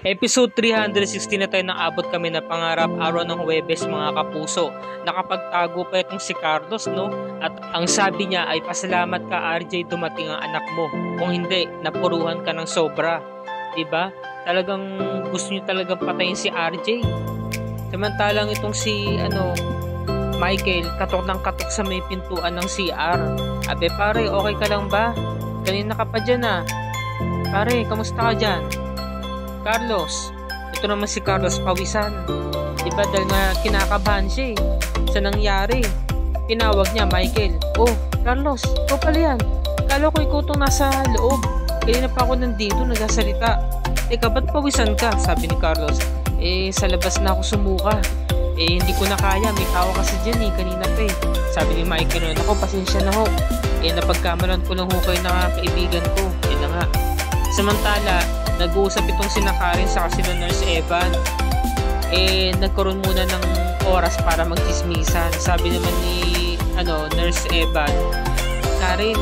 Episode 360 na tayo nang abot kami na pangarap araw ng Huwebes mga kapuso. Nakapagtago pa itong si Carlos, no? At ang sabi niya ay pasalamat ka RJ dumating ang anak mo. Kung hindi, napuruhan ka ng sobra. Diba? Talagang gusto niyo talagang patayin si RJ. Samantalang itong si Michael, katok ng katok sa may pintuan ng CR. Abe pare, okay ka lang ba? Kanina ka pa dyan ah. Pare, kamusta ka dyan? Carlos, ito naman si Carlos pawisan. Diba dahil nga kinakabahan siya eh. Sa nangyari, tinawag niya Michael. Oh, Carlos, ikaw pala yan. Kala ko ikaw itong nasa loob. Kanina pa ako nandito, nagsasalita. Teka, ba't pawisan ka? Sabi ni Carlos. Sa labas na ako sumuka. Hindi ko na kaya, may tao kasi dyan eh, kanina pa eh. Sabi ni Michael, ako, pasensya na ho. Napagkamalan ko lang ho kayo na kaibigan ko. Yan na nga. Samantala, nag-uusap itong sina Karen sa sina Nurse Evan. Nagkaroon muna ng oras para magchismisan. Sabi naman ni Nurse Evan, Karen,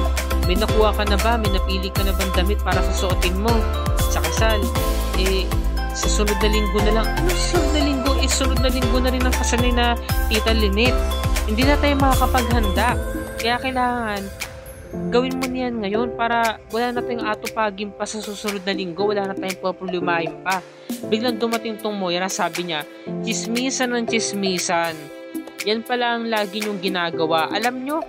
may nakuha ka na ba? May napili ka na bang damit para susuotin mo sa kasal? Sa sunod na linggo na lang. Ano sunod na linggo? Sunod na linggo na rin ang kasal ni na Tita Lynette. Hindi na tayo makakapaghanda. Kaya kailangan gawin mo niyan ngayon para wala na tayong atupagin pa sa susunod na linggo. Wala na tayong problemahin pa. Biglang dumating tong Moira, sabi niya, chismisan ng chismisan. Yan pala ang lagi niyong ginagawa. Alam nyo,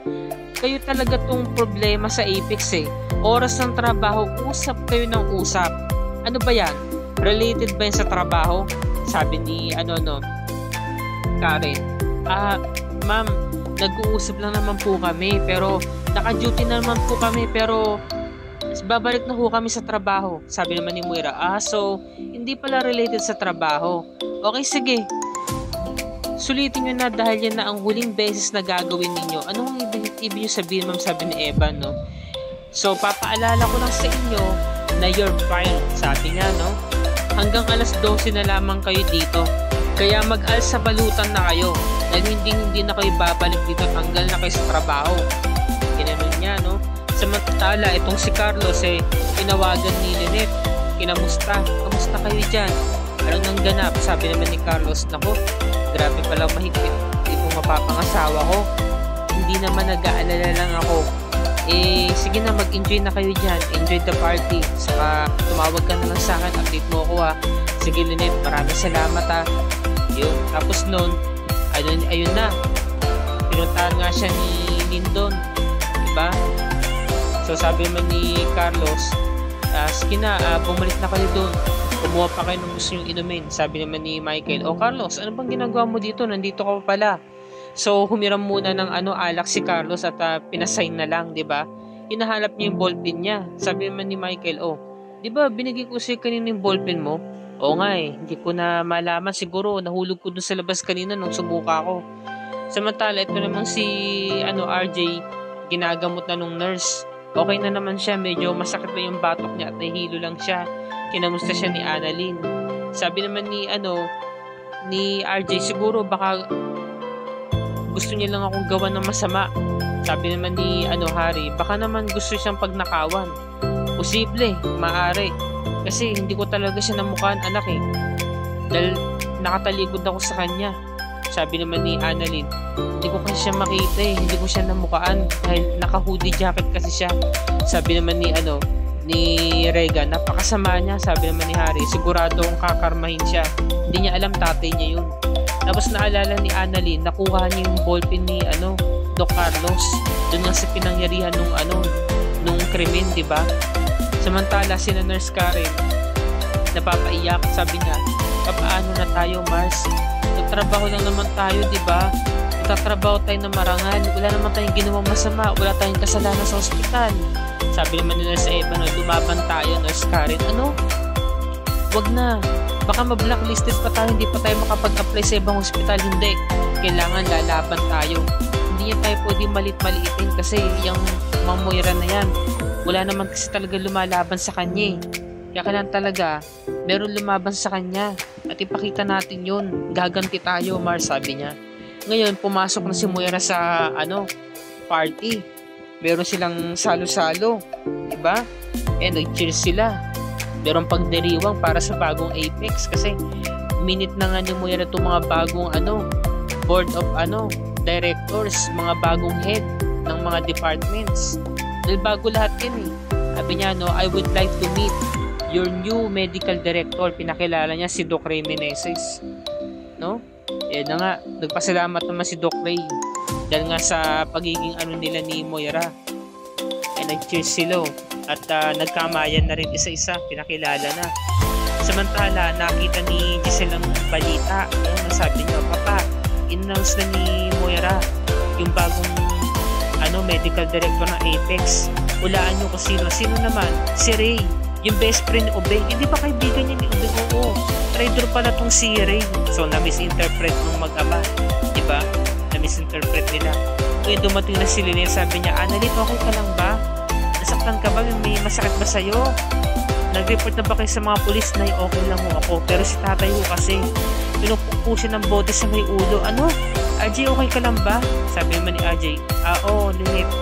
kayo talaga tong problema sa Apex eh. Oras ng trabaho, usap kayo ng usap. Ano ba yan? Related ba yan sa trabaho? Sabi ni Karen. Ma'am, nag-uusap lang naman po kami pero naka-duty na naman po kami pero babalik na po kami sa trabaho. Sabi naman ni Moira, so hindi pala related sa trabaho. Okay, sige. Sulitin nyo na dahil yan na ang huling beses na gagawin ninyo. Anong ibig nyo sabihin, ma'am? Sabi ni Evan, no? So, papaalala ko lang sa inyo na you're fired. Sabi nga, no? Hanggang alas 12 na lamang kayo dito. Kaya mag-alsa balutan na kayo. Dahil hindi na kayo babalik dito at hanggang na kayo sa trabaho. Ginanon niya, no? Samantala, itong si Carlos, tinawagan ni Lynette. Kinamusta? Kamusta kayo dyan? Anong nang ganap? Sabi naman ni Carlos, nako, grabe pala mahigpit. Hindi ko mapapangasawa ko. Hindi naman nag-aalala lang ako. Sige na, mag-enjoy na kayo dyan. Enjoy the party. Saka, tumawag ka na lang sa akin. Update mo ako ha. Sige, Lynette, maraming salamat ha. Yun. Tapos nun, ayun na. Pinuntahan nga siya ni Lindon. Diba? So, sabi naman ni Carlos, sige na, bumalik na kayo doon. Kumuha pa kayo ng gusto nyo inumin. Sabi naman ni Michael, Carlos, ano bang ginagawa mo dito? Nandito ka pa pala. So, humiram muna ng alak si Carlos at pinasign na lang, 'di ba? Hinahanap niya yung ballpen niya. Sabi naman ni Michael, 'di ba binigay ko sa'yo kanina yung ballpen mo? Oo nga hindi ko na malaman. Siguro nahulog ko dun sa labas kanina nung sumuka ko. Samantala, ito naman si RJ, ginagamot na nung nurse. Okay na naman siya, medyo masakit na yung batok niya at nahihilo lang siya. Kinamusta siya ni Annalyn. Sabi naman ni RJ, siguro baka gusto niya lang akong gawan ng masama. Sabi naman ni Harry, baka naman gusto siyang pagnakawan. Posible, maaari. Kasi hindi ko talaga siya namukhaan anak eh. Dahil nakatalikod ako sa kanya. Sabi naman ni Annalyn, hindi ko kasi siya makita eh. Hindi ko siya namukhaan dahil naka-hoodie jacket kasi siya. Sabi naman ni Regan, napakasama niya. Sabi naman ni Harry, sigurado akong kakarmahin siya. Hindi niya alam tatay niya yun. Tapos naalala ni Annalyn, nakuha niya yung ballpen ni Doc Carlos. Doon nga sa pinangyarihan nung krimen, di ba? Samantala, sina Nurse Karen, napapaiyak. Sabi niya, papaano na tayo, Mars? Nagtrabaho lang naman tayo, di ba? Nagtatrabaho tayo ng marangal. Wala naman tayong ginawang masama. Wala tayong kasalanan sa ospital. Sabi naman ni Nurse Evan, lumaban tayo, Nurse Karen. Wag na. Baka ma-blacklisted pa tayo, hindi pa tayo makapag-apply sa ibang hospital. Hindi. Kailangan lalaban tayo. Hindi yan tayo pwede maliit-maliitin kasi yung mga Moira na yan, wala naman kasi talaga lumalaban sa kanya eh. Kaya kailangan talaga, meron lumaban sa kanya. At ipakita natin yun. Gaganti tayo, Mars, sabi niya. Ngayon, pumasok na si Moira sa, party. Meron silang salo-salo. Diba? Nag-cheers sila. Merong pagdiriwang para sa bagong Apex kasi minute na nga ni Moira itong mga bagong board of directors, mga bagong head ng mga departments. Dahil bago lahat yan eh. Sabi niya, I would like to meet your new medical director. Pinakilala niya si Doc Ray Meneses. No? Na nga, nagpasalamat naman si Doc Ray dahil nga sa pagiging nila ni Moira. Nag-cheers sila at nagkamayan na rin isa-isa, pinakilala na. Samantala, nakita ni Giselle ang balita. Ayan, sabi niya, Papa, in-announce na ni Moira yung bagong medical director ng Apex. Hulaan niyo kung sino. Sino naman? Si Ray, yung best friend ni Obey. Hindi ba kaibigan niya ni Obey? Oo, traitor pala tong si Ray. So, na-misinterpret nung mag-ama. Diba? Na-misinterpret nila. Kaya dumating na si Lynette, sabi niya, Annalyn, okay ka lang ba? Nasaktan ka ba? May masakit ba sa'yo? Nag-report na ba kayo sa mga pulis na okay lang mo ako? Pero si tatay ko kasi pinupukpo siya ng bote sa may ulo. RJ, okay ka lang ba? Sabi naman ni RJ, oo, Lynette,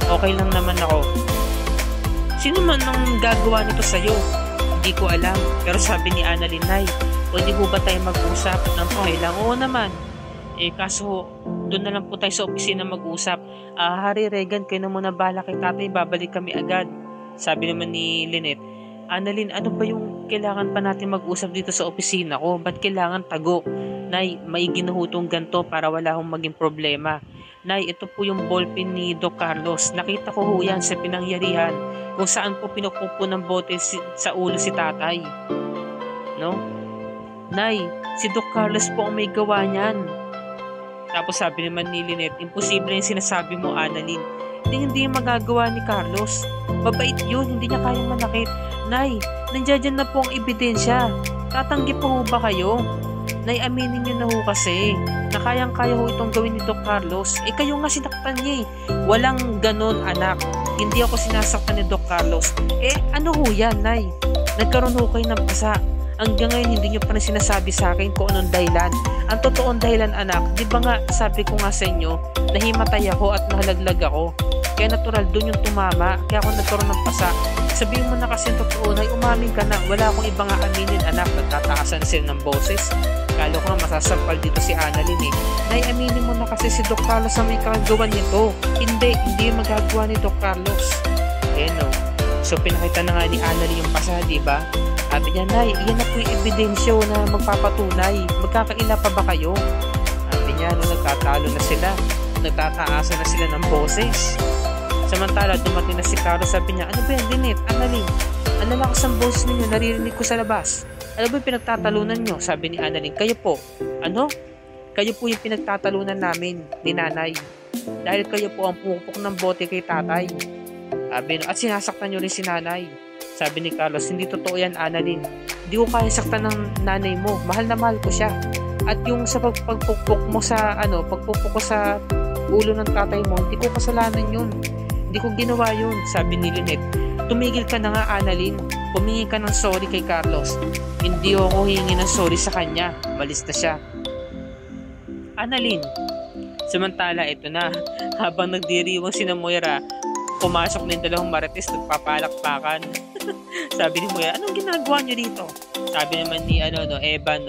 okay lang naman ako. Sino man ang gagawa nito sa'yo? Hindi ko alam. Pero sabi ni Annalyn, Nay, pwede ko ba tayo mag-usap ng okay lang? Oo naman. Kaso doon na lang po tayo sa opisina mag-usap. Harry, Regan, kayo na muna bala kay tatay, babalik kami agad. Sabi naman ni Lynette, Annalyn, ano ba yung kailangan pa natin mag-usap dito sa opisina ko? Ba't kailangan tago? Nay, may ginuhutong ganto para wala akong maging problema. Nay, ito po yung ballpen ni Doc Carlos. Nakita ko ho yan sa pinangyarihan kung saan po pinukupo ng bote sa ulo si tatay. No? Nay, si Doc Carlos po ang may gawa niyan. Tapos sabi naman ni Lynette, imposible yung sinasabi mo, Annalyn. Hindi yung magagawa ni Carlos. Mabait yun, hindi niya kayang manakit. Nay, nandiyan na po ang ebidensya. Tatanggi po ba kayo? Nay, aminin niyo na ho kasi na kayang-kaya ho itong gawin ni Doc Carlos. Kayo nga sinaktan niya eh. Walang ganon, anak. Hindi ako sinasaktan ni Doc Carlos. Ano ho yan, Nay? Nagkaroon ho kayo ng pasa. Hanggang ngayon, hindi nyo pa na sinasabi sa akin kung anong dahilan. Ang totoong dahilan, anak, di ba nga sabi ko nga sa inyo, nahimatay ako at nahalaglag ako. Kaya natural doon yung tumama, kaya ako nagkaroon ng pasa. Sabihin mo na kasi yung totoo, Nay, umamin ka na. Wala akong ibang aminin, anak. Nagtataasan sila ng boses. Kalo ko nga masasampal dito si Annalyn eh. Nay, aminin mo na kasi si Doc Carlos ang may kagawa nito. Hindi yung magagawa ni Doc Carlos. No. So pinakita na nga ni Annalyn yung pasa, di ba? Sabi niya, Nay, iyan na po yung ebidensyo na magpapatunay. Magkakaila pa ba kayo? Sabi niya, nagtatalo na sila. Nagtataasan na sila ng boses. Samantala, dumating na si Carlos, sabi niya, ano ba yan, Lynette? Annalyn, ang lalakas ang boses ninyo, naririnig ko sa labas. Ano ba yung pinagtatalunan nyo? Sabi ni Annalyn, kayo po. Ano? Kayo po yung pinagtatalunan namin ni nanay. Dahil kayo po ang pumupok ng bote kay tatay. Sabi, at sinasaktan nyo rin si nanay. Sabi ni Carlos, hindi totoo yan, Annalyn. Hindi ko kaya saktan ng nanay mo. Mahal na mahal ko siya. At yung sa pagpupok mo sa, pagpupok ko sa ulo ng tatay mo, hindi ko kasalanan yun. Hindi ko ginawa yun, sabi ni Lynette. Tumigil ka na nga, Annalyn. Humingi ka ng sorry kay Carlos. Hindi ako hihingi ng sorry sa kanya. Malis na siya. Annalyn. Samantala, ito na. Habang nagdiriwang si Moira, pumasok na yung dalawang marites, nagpapalakpakan. Sabi ni Moira, anong ginagawa niyo dito? Sabi naman ni Evan,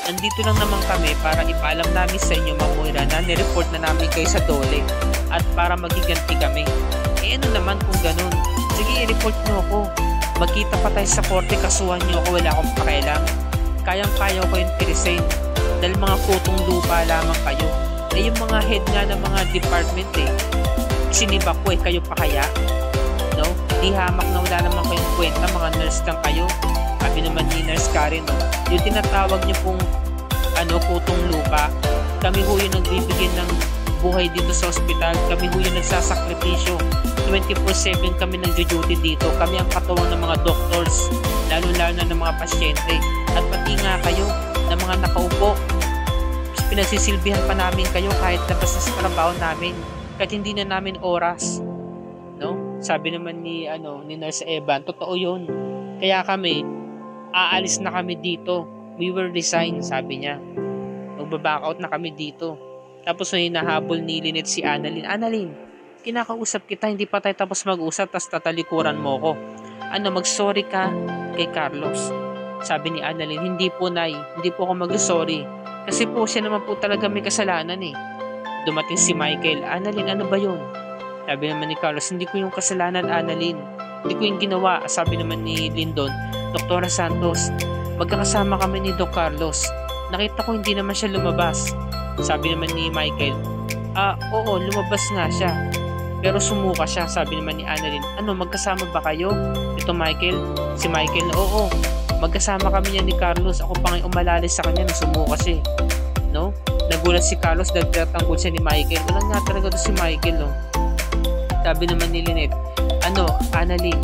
nandito lang naman kami para ipaalam namin sa inyo, Ma'am Moira, na nireport na namin kayo sa dole at para magiganti kami. Ano naman kung ganun? Sige, i-report nyo ako. Magkita pa tayo sa korte, kasuhan nyo ako, wala akong pakialam. Kayang-kaya ko yung tirisin dahil mga putong lupa lamang kayo. Yung mga head nga ng mga department sinibak ko kayo pa kaya? No? Di hamak na wala naman kayong kwenta, mga nurse lang kayo. Sabi naman ni Nurse Karen, yung tinatawag niyo pong putong lupa, kami ho yung nagbibigyan ng buhay dito sa ospital, kami ho yung nagsasakripisyo, 24/7 kami nagjo-duty dito, kami ang katawan ng mga doctors, lalo-lalo na ng mga pasyente, at pati nga kayo ng mga nakaupo, pinagsisilbihan pa namin kayo kahit labas na sa trabaho namin, kahit hindi na namin oras. No? Sabi naman ni Nurse Evan, totoo yun. Kaya kami, aalis na kami dito. We will resign, sabi niya. Magbaback out na kami dito. Tapos may nahabol ni Lynette si Annalyn. Annalyn, kinakausap kita, hindi pa tayo tapos mag-usap, tapos tatalikuran mo ko. Mag-sorry ka kay Carlos. Sabi ni Annalyn, hindi po Nay, hindi po ako mag-sorry. Kasi po siya naman po talaga may kasalanan eh. Dumating si Michael, Annalyn, ano ba yun? Sabi naman ni Carlos, hindi ko yung kasalanan, Annalyn. Hindi ko yung ginawa. Sabi naman ni Lyndon, Doktora Santos, magkakasama kami ni Doc Carlos. Nakita ko hindi naman siya lumabas. Sabi naman ni Michael, oo, lumabas nga siya. Pero sumuka siya. Sabi naman ni Annalyn, ano, magkasama ba kayo? Ito Michael, si Michael, oo. Magkasama kami niya ni Carlos. Ako pa ngayon umalalis sa kanya nung sumuka siya. No? Nagulat si Carlos dahil tatanggol siya ni Michael. Walang nga talaga to si Michael, no? Sabi naman ni Lynette, Annalyn,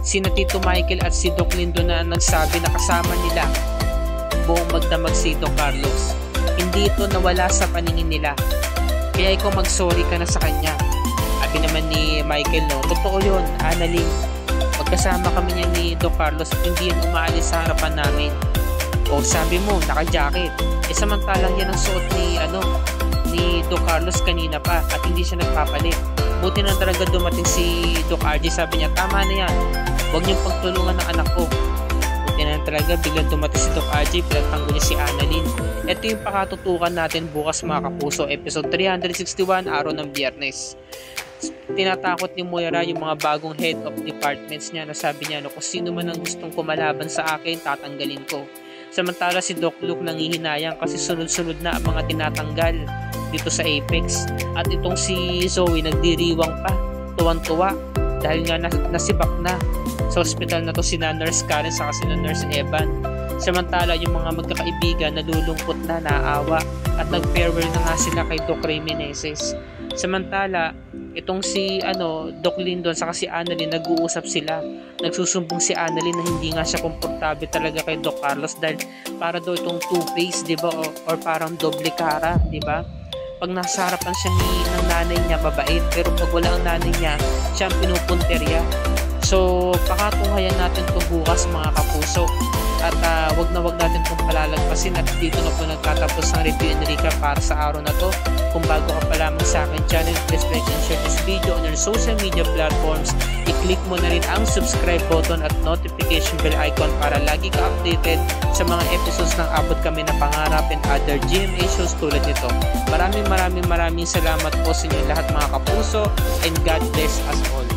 sina Tito Michael at si Doc Lindo na nagsabi na kasama nila buong magdamag si Doc Carlos. Hindi ito nawala sa paningin nila. Kaya ikaw mag-sorry ka na sa kanya. Sabi naman ni Michael, no, totoo yun, Annalyn. Magkasama kami niya ni Doc Carlos at hindi yan umaalis sa harapan namin. O sabi mo, naka-jacket. Samantalang yan ang suot ni Doc Carlos kanina pa at hindi siya nagpapalit. Buti na talaga dumating si Doc RJ, sabi niya, tama na yan. Huwag niyong pagtulungan ng anak ko. Buti na talaga, biglang dumating si Doc RJ, pinagtanggol niya si Annalyn. Ito yung pakatutukan natin bukas mga kapuso, episode 361, araw ng Biyernes. Tinatakot ni Moira yung mga bagong head of departments niya na sabi niya, kung sino man ang gustong kumalaban sa akin, tatanggalin ko. Samantala si Doc Luke nangihinayang kasi sunod-sunod na ang mga tinatanggal dito sa Apex. At itong si Zoe nagdiriwang pa, tuwan-tuwa dahil nga nasibak na. Sa hospital na to si Nurse Karen saka si Nurse Evan. Samantala yung mga magkakaibigan nalulungkot na, naawa at nag-farewell na nga sila kay Doc Ray Meneses. Samantala itong si Doc Lyndon saka si Annalyn nag-uusap sila. Nagsusumbong si Annalyn na hindi nga siya komportable talaga kay Doc Carlos dahil para daw itong two-face, di ba? Or parang doble cara, di ba? Pag nasa harapan siya ng nanay niya, mabait. Pero pag wala ang nanay niya, siya ang pinupunterya. So, pakatunghayan natin ito bukas mga kapuso. At wag natin itong palalagpasin. At dito na po nagtatapos ang review and recap para sa araw na to. Kung bago ka pa lamang sa akin channel, please like and share this video on your social media platforms. I-click mo na rin ang subscribe button at notification bell icon para lagi ka updated sa mga episodes ng Abot Kami na Pangarap and other GMA shows tulad nito. Maraming salamat po sa inyo lahat mga kapuso, and God bless us all.